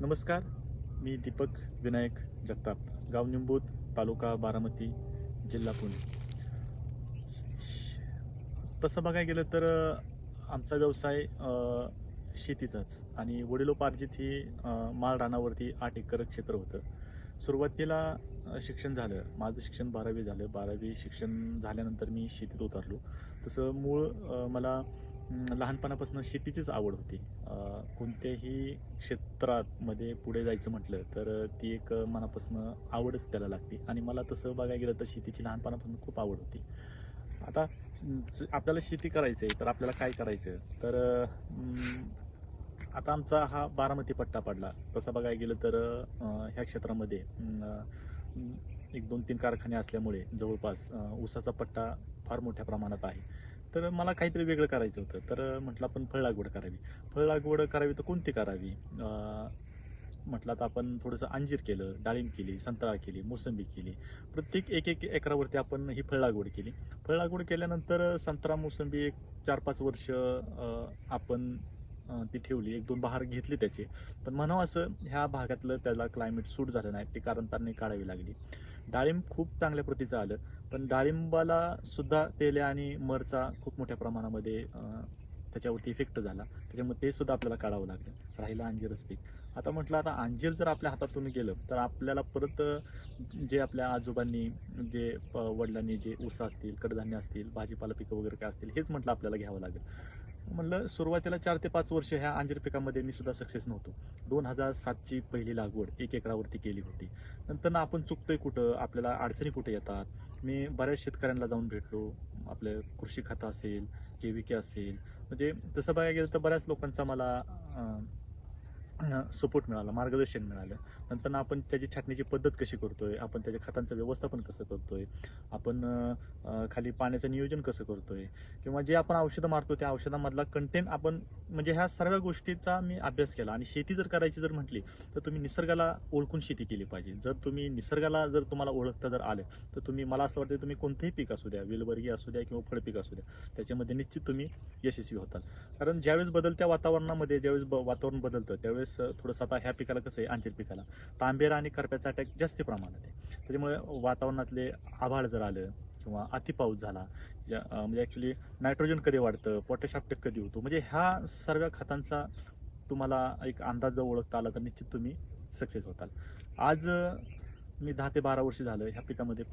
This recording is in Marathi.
नमस्कार. मी दीपक विनायक जगताप, गाव निंबूत, तालुका बारामती, जिल्हा पुणे. तसं बघायला गेलं तर आमचा व्यवसाय शेतीचाच आणि वडिलोपार्जित ही माळ रानावरती 8 एकर क्षेत्र होतं. सुरुवातीला शिक्षण झालं. माझं शिक्षण 12वी झालं. 12वी शिक्षण झाल्यानंतर मी शेतीत उतरलो. तसं मूळ मला लहानपणापासून शेतीचीच आवड होती. कोणत्याही क्षेत्रामध्ये पुढे जायचं म्हटलं तर ती एक मनापासून आवडच त्याला लागते आणि मला तसं बघायला गेलं तर शेतीची लहानपणापासून खूप आवड होती. आता आपल्याला शेती करायची आहे तर आपल्याला काय करायचं तर आता आमचा हा बारामती पट्टा पडला. तसं बघायला गेलं तर ह्या क्षेत्रामध्ये एक 2-3 कारखाने असल्यामुळे जवळपास ऊसाचा पट्टा फार मोठ्या प्रमाणात आहे. तर मला काहीतरी वेगळं करायचं होतं. तर म्हटलं आपण फळ लागवड करावी. फळ लागवड करावी तर कोणती करावी? म्हटलं तर आपण थोडंसं अंजीर केलं, डाळिंब केली, संत्रा केली, मोसंबी केली. प्रत्येक एक एकरावरती आपण ही फळ लागवड केली. फळ लागवड केल्यानंतर संत्रा, मोसंबी एक 4-5 वर्ष आपण ती ठेवली. 1-2 बहार घेतली त्याचे. पण म्हणावं असं ह्या भागातलं त्याला क्लायमेट सूट झालं नाही. ती कारणतारणी काढावी लागली. डाळिंब खूप चांगल्या प्रतीचं आलं. पण डाळिंबाला सुद्धा तेल्या आणि मरचा खूप मोठ्या प्रमाणामध्ये त्याच्यावरती इफेक्ट झाला. त्याच्यामुळे ते सुद्धा आपल्याला काढावं लागलं. राहिलं अंजीरच पीक. आता म्हटलं आता अंजीर जर आपल्या हातातून गेलं तर आपल्याला परत जे आपल्या आजोबांनी जे वडिलांनी जे ऊस असतील, कडधान्य असतील, भाजीपाला पिकं वगैरे काय असतील हेच म्हटलं आपल्याला घ्यावं लागेल. म्हणलं सुरुवातीला 4 ते 5 वर्ष ह्या अंजीर पिकामध्ये मी सुद्धा सक्सेस नव्हतो. 2007ची पहिली लागवड 1 एकरावरती केली होती. नंतर ना आपण चुकतोय कुठं, आपल्याला अडचणी कुठे येतात. मी बऱ्याच शेतकऱ्यांना जाऊन भेटलो. आपलं कृषी खातं असेल, के असेल, म्हणजे तसं बघायला गेलं तर बऱ्याच लोकांचा मला सपोर्ट मिळाला, मार्गदर्शन मिळालं. नंतर आपण त्याची छाटणीची पद्धत कशी करतोय, आपण त्याच्या खतांचं व्यवस्थापन कसं करतोय, आपण खाली पाण्याचं नियोजन कसं करतोय किंवा जे आपण औषधं मारतो त्या औषधामधला कंटेंट आपण म्हणजे ह्या सर्व गोष्टीचा मी अभ्यास केला. आणि शेती जर करायची जर म्हटली तर तुम्ही निसर्गाला ओळखून शेती केली पाहिजे. जर तुम्ही निसर्गाला जर तुम्हाला ओळखता जर आलं तर तुम्ही मला असं वाटतं तुम्ही कोणतंही पीक असू द्या, वेलवर्गीय असू द्या किंवा फळपीक असू द्या, त्याच्यामध्ये निश्चित तुम्ही यशस्वी होताल. कारण ज्यावेळेस बदलत्या वातावरणामध्ये ज्यावेळेस वातावरण बदलतं त्यावेळेस थोडंसं आता ह्या पिकाला कसं आहे अंजीर पिकाला तांबेरा आणि करप्याचा अटॅक जास्त प्रमाणात आहे. त्याच्यामुळे वातावरणातले आभाळ जर आलं किंवा अति पाऊस झाला म्हणजे ॲक्च्युली नायट्रोजन कधी वाढतं, पोटॅश अपटेक कधी होतो, म्हणजे ह्या सर्व खतांचा तुम्हाला एक अंदाज जर ओळखता आला तर निश्चित तुम्ही सक्सेस होताल. आज मी 10 ते 12 वर्ष झालं ह्या पिकामध्ये